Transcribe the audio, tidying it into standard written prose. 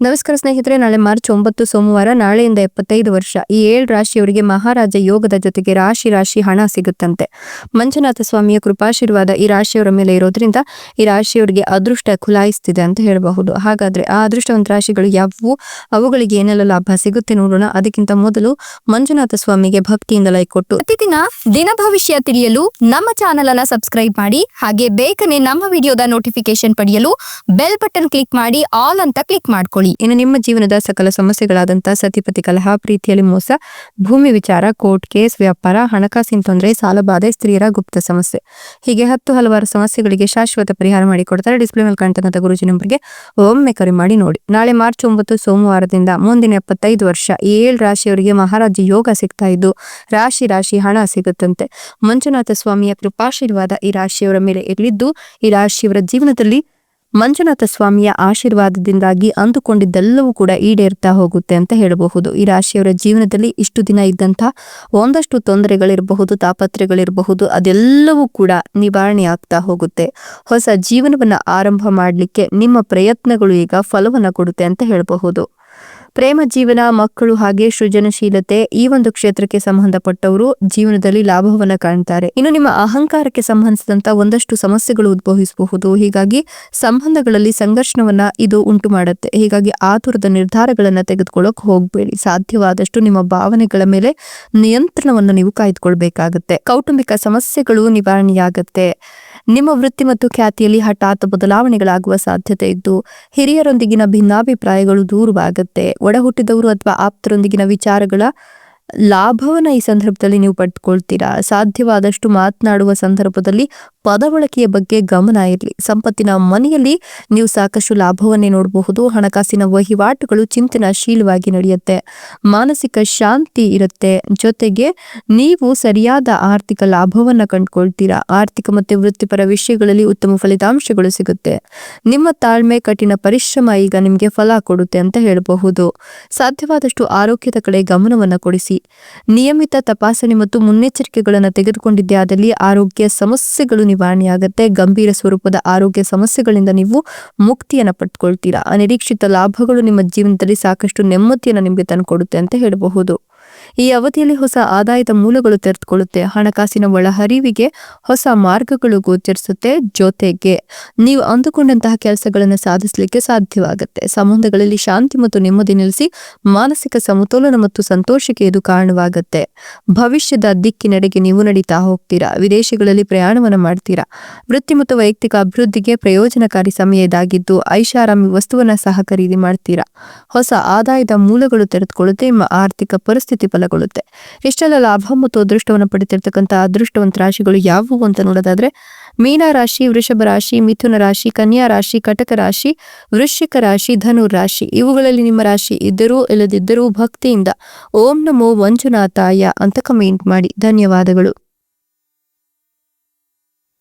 ನಮಸ್ಕಾರ ಸ್ನೇಹಿತರೆ, ನಾಳೆ ಮಾರ್ಚ್ 9 ಸೋಮವಾರ, ನಾಳೆಯಿಂದ 75 ವರ್ಷ ಈ 7 ರಾಶಿಯವರಿಗೆ ಮಹಾರಾಜ ಯೋಗದ ಜೊತೆಗೆ ರಾಶಿ ಹಣ ಸಿಗುತ್ತಂತೆ. ಮಂಜುನಾಥ ಸ್ವಾಮಿಯ ಕೃಪಾಶೀರ್ವಾದ ಈ ರಾಶಿಯವರ ಮೇಲೆ ಇರೋದ್ರಿಂದ ಈ ರಾಶಿಯವರಿಗೆ ಅದೃಷ್ಟ ಖುಲಾಯಿಸ್ತಿದೆ ಅಂತ ಹೇಳಬಹುದು. ಹಾಗಾದ್ರೆ ಆ ಅದೃಷ್ಟವಂತ ರಾಶಿಗಳು ಯಾವುವು, ಅವುಗಳಿಗೆ ಏನೆಲ್ಲ ಲಾಭ ಸಿಗುತ್ತೆ ನೋಡೋಣ. ಅದಕ್ಕಿಂತ ಮೊದಲು ಮಂಜುನಾಥ ಸ್ವಾಮಿಗೆ ಭಕ್ತಿಯಿಂದ ಲೈಕ್ ಕೊಟ್ಟು ಪ್ರತಿದಿನ ದಿನ ಭವಿಷ್ಯ ತಿಳಿಯಲು ನಮ್ಮ ಚಾನೆಲ್ ಅನ್ನ ಸಬ್ಸ್ಕ್ರೈಬ್ ಮಾಡಿ. ಹಾಗೆ ಬೇಗನೆ ನಮ್ಮ ವಿಡಿಯೋದ ನೋಟಿಫಿಕೇಶನ್ ಪಡೆಯಲು ಬೆಲ್ ಬಟನ್ ಕ್ಲಿಕ್ ಮಾಡಿ ಆಲ್ ಅಂತ ಕ್ಲಿಕ್ ಮಾಡ್ಕೊಳ್ಳಿ. ಇನ್ನು ನಿಮ್ಮ ಜೀವನದ ಸಕಲ ಸಮಸ್ಯೆಗಳಾದಂತಹ ಸತಿಪತಿ ಕಲಹ, ಪ್ರೀತಿಯಲ್ಲಿ ಮೋಸ, ಭೂಮಿ ವಿಚಾರ, ಕೋರ್ಟ್ ಕೇಸ್, ವ್ಯಾಪಾರ, ಹಣಕಾಸಿನ ತೊಂದರೆ, ಸಾಲಬಾಧೆ, ಸ್ತ್ರೀಯರ ಗುಪ್ತ ಸಮಸ್ಯೆ, ಹೀಗೆ ಹಲವಾರು ಸಮಸ್ಯೆಗಳಿಗೆ ಶಾಶ್ವತ ಪರಿಹಾರ ಮಾಡಿಕೊಡ್ತಾರೆ. ಡಿಸ್ಪ್ಲೇ ಮೇಲೆ ಕಾಣ್ತಕ್ಕಂಥ ಗುರುಜಿ ನಂಬರ್ಗೆ ಒಮ್ಮೆ ಕರೆ ಮಾಡಿ ನೋಡಿ. ನಾಳೆ ಮಾರ್ಚ್ 9 ಸೋಮವಾರದಿಂದ ಮುಂದಿನ 75 ವರ್ಷ ಈ 7 ರಾಶಿಯವರಿಗೆ ಮಹಾರಾಜ ಯೋಗ ಸಿಗ್ತಾ ಇದ್ದು ರಾಶಿ ಹಣ ಸಿಗುತ್ತಂತೆ. ಮಂಜುನಾಥ ಸ್ವಾಮಿಯ ಕೃಪಾಶೀರ್ವಾದ ಈ ರಾಶಿಯವರ ಮೇಲೆ ಇರಲಿದ್ದು ಈ ರಾಶಿಯವರ ಜೀವನದಲ್ಲಿ ಮಂಜುನಾಥ ಸ್ವಾಮಿಯ ಆಶೀರ್ವಾದದಿಂದಾಗಿ ಅಂದುಕೊಂಡಿದ್ದೆಲ್ಲವೂ ಕೂಡ ಈಡೇರ್ತಾ ಹೋಗುತ್ತೆ ಅಂತ ಹೇಳಬಹುದು. ಈ ರಾಶಿಯವರ ಜೀವನದಲ್ಲಿ ಇಷ್ಟು ದಿನ ಇದ್ದಂಥ ಒಂದಷ್ಟು ತೊಂದರೆಗಳಿರಬಹುದು, ತಾಪತ್ರೆಗಳಿರಬಹುದು, ಅದೆಲ್ಲವೂ ಕೂಡ ನಿವಾರಣೆ ಆಗ್ತಾ ಹೋಗುತ್ತೆ. ಹೊಸ ಜೀವನವನ್ನ ಆರಂಭ ಮಾಡಲಿಕ್ಕೆ ನಿಮ್ಮ ಪ್ರಯತ್ನಗಳು ಈಗ ಫಲವನ್ನ ಕೊಡುತ್ತೆ ಅಂತ ಹೇಳಬಹುದು. ಪ್ರೇಮ ಜೀವನ, ಮಕ್ಕಳು ಹಾಗೆ ಸೃಜನಶೀಲತೆ ಈ ಒಂದು ಕ್ಷೇತ್ರಕ್ಕೆ ಸಂಬಂಧಪಟ್ಟವರು ಜೀವನದಲ್ಲಿ ಲಾಭವನ್ನ ಕಾಣ್ತಾರೆ. ಇನ್ನು ನಿಮ್ಮ ಅಹಂಕಾರಕ್ಕೆ ಸಂಬಂಧಿಸಿದಂತ ಒಂದಷ್ಟು ಸಮಸ್ಯೆಗಳು ಉದ್ಭವಿಸಬಹುದು. ಹೀಗಾಗಿ ಸಂಬಂಧಗಳಲ್ಲಿ ಸಂಘರ್ಷಣವನ್ನ ಇದು ಉಂಟು ಮಾಡುತ್ತೆ. ಹೀಗಾಗಿ ಆತುರದ ನಿರ್ಧಾರಗಳನ್ನ ತೆಗೆದುಕೊಳ್ಳೋಕೆ ಹೋಗ್ಬೇಡಿ. ಸಾಧ್ಯವಾದಷ್ಟು ನಿಮ್ಮ ಭಾವನೆಗಳ ಮೇಲೆ ನಿಯಂತ್ರಣವನ್ನು ನೀವು ಕಾಯ್ದುಕೊಳ್ಬೇಕಾಗತ್ತೆ. ಕೌಟುಂಬಿಕ ಸಮಸ್ಯೆಗಳು ನಿವಾರಣೆಯಾಗತ್ತೆ. ನಿಮ್ಮ ವೃತ್ತಿ ಮತ್ತು ಖ್ಯಾತಿಯಲ್ಲಿ ಹಠಾತ್ ಬದಲಾವಣೆಗಳಾಗುವ ಸಾಧ್ಯತೆ ಇದ್ದು ಹಿರಿಯರೊಂದಿಗಿನ ಭಿನ್ನಾಭಿಪ್ರಾಯಗಳು ದೂರವಾಗುತ್ತೆ. ಒಡ ಹುಟ್ಟಿದವರು ಅಥವಾ ಆಪ್ತರೊಂದಿಗಿನ ವಿಚಾರಗಳ ಲಾಭವನ್ನ ಈ ಸಂದರ್ಭದಲ್ಲಿ ನೀವು ಪಡ್ಕೊಳ್ತೀರಾ. ಸಾಧ್ಯವಾದಷ್ಟು ಮಾತನಾಡುವ ಸಂದರ್ಭದಲ್ಲಿ ಪದ ಬಳಕೆಯ ಬಗ್ಗೆ ಗಮನ ಇರಲಿ. ಸಂಪತ್ತಿನ ಮನೆಯಲ್ಲಿ ನೀವು ಸಾಕಷ್ಟು ಲಾಭವನ್ನೇ ನೋಡಬಹುದು. ಹಣಕಾಸಿನ ವಹಿವಾಟುಗಳು ಚಿಂತನಾಶೀಲವಾಗಿ ನಡೆಯುತ್ತೆ. ಮಾನಸಿಕ ಶಾಂತಿ ಇರುತ್ತೆ. ಜೊತೆಗೆ ನೀವು ಸರಿಯಾದ ಆರ್ಥಿಕ ಲಾಭವನ್ನ ಕಂಡುಕೊಳ್ತೀರಾ. ಆರ್ಥಿಕ ಮತ್ತು ವೃತ್ತಿಪರ ವಿಷಯಗಳಲ್ಲಿ ಉತ್ತಮ ಫಲಿತಾಂಶಗಳು ಸಿಗುತ್ತೆ. ನಿಮ್ಮ ತಾಳ್ಮೆ, ಕಠಿಣ ಪರಿಶ್ರಮ ಈಗ ನಿಮಗೆ ಫಲ ಕೊಡುತ್ತೆ ಅಂತ ಹೇಳಬಹುದು. ಸಾಧ್ಯವಾದಷ್ಟು ಆರೋಗ್ಯದ ಕಡೆ ಗಮನವನ್ನ ಕೊಡಿಸಿ. ನಿಯಮಿತ ತಪಾಸಣೆ ಮತ್ತು ಮುನ್ನೆಚ್ಚರಿಕೆಗಳನ್ನು ತೆಗೆದುಕೊಂಡಿದ್ದೇ ಆದಲ್ಲಿ ಆರೋಗ್ಯ ಸಮಸ್ಯೆಗಳು ನಿವಾರಣೆಯಾಗುತ್ತೆ. ಗಂಭೀರ ಸ್ವರೂಪದ ಆರೋಗ್ಯ ಸಮಸ್ಯೆಗಳಿಂದ ನೀವು ಮುಕ್ತಿಯನ್ನು ಪಡ್ಕೊಳ್ತೀರಾ. ಅನಿರೀಕ್ಷಿತ ಲಾಭಗಳು ನಿಮ್ಮ ಜೀವನದಲ್ಲಿ ಸಾಕಷ್ಟು ನೆಮ್ಮದಿಯನ್ನು ನಿಮಗೆ ತಂದುಕೊಡುತ್ತೆ ಅಂತ ಹೇಳಬಹುದು. ಈ ಅವಧಿಯಲ್ಲಿ ಹೊಸ ಆದಾಯದ ಮೂಲಗಳು ತೆರೆದುಕೊಳ್ಳುತ್ತೆ. ಹಣಕಾಸಿನ ಒಳಹರಿವಿಗೆ ಹೊಸ ಮಾರ್ಗಗಳು ಗೋಚರಿಸುತ್ತೆ. ಜೊತೆಗೆ ನೀವು ಅಂದುಕೊಂಡಂತಹ ಕೆಲಸಗಳನ್ನು ಸಾಧಿಸಲಿಕ್ಕೆ ಸಾಧ್ಯವಾಗುತ್ತೆ. ಸಂಬಂಧಗಳಲ್ಲಿ ಶಾಂತಿ ಮತ್ತು ನೆಮ್ಮದಿ ನೆಲೆಸಿ ಮಾನಸಿಕ ಸಮತೋಲನ ಮತ್ತು ಸಂತೋಷಕ್ಕೆ ಇದು ಕಾರಣವಾಗುತ್ತೆ. ಭವಿಷ್ಯದ ದಿಕ್ಕಿನೆಡೆಗೆ ನೀವು ನಡೀತಾ ಹೋಗ್ತೀರಾ. ವಿದೇಶಗಳಲ್ಲಿ ಪ್ರಯಾಣವನ್ನು ಮಾಡ್ತೀರಾ. ವೃತ್ತಿ ಮತ್ತು ವೈಯಕ್ತಿಕ ಅಭಿವೃದ್ಧಿಗೆ ಪ್ರಯೋಜನಕಾರಿ ಸಮಯ ಇದಾಗಿದ್ದು ಐಷಾರಾಮಿ ವಸ್ತುವನ್ನ ಸಹ ಖರೀದಿ ಮಾಡ್ತೀರಾ. ಹೊಸ ಆದಾಯದ ಮೂಲಗಳು ತೆರೆದುಕೊಳ್ಳುತ್ತೆ. ನಿಮ್ಮ ಆರ್ಥಿಕ ಪರಿಸ್ಥಿತಿ ಬಲಗೊಳ್ಳುತ್ತೆ. ಇಷ್ಟೆಲ್ಲ ಲಾಭ ಮತ್ತು ಅದೃಷ್ಟವನ್ನು ಪಡೆದಿರ್ತಕ್ಕಂಥ ಅದೃಷ್ಟವಂತ ರಾಶಿಗಳು ಯಾವುವು ಅಂತ ನೋಡೋದಾದ್ರೆ ಮೀನ ರಾಶಿ, ವೃಷಭ ರಾಶಿ, ಮಿಥುನ ರಾಶಿ, ಕನ್ಯಾ ರಾಶಿ, ಕಟಕ ರಾಶಿ, ವೃಶ್ಚಿಕ ರಾಶಿ, ಧನು ರಾಶಿ. ಇವುಗಳಲ್ಲಿ ನಿಮ್ಮ ರಾಶಿ ಇದ್ದರೂ ಇಲ್ಲದಿದ್ದರೂ ಭಕ್ತಿಯಿಂದ ಓಂ ನಮೋ ಮಂಜುನಾಥಾಯ ಅಂತ ಕಮೆಂಟ್ ಮಾಡಿ. ಧನ್ಯವಾದಗಳು.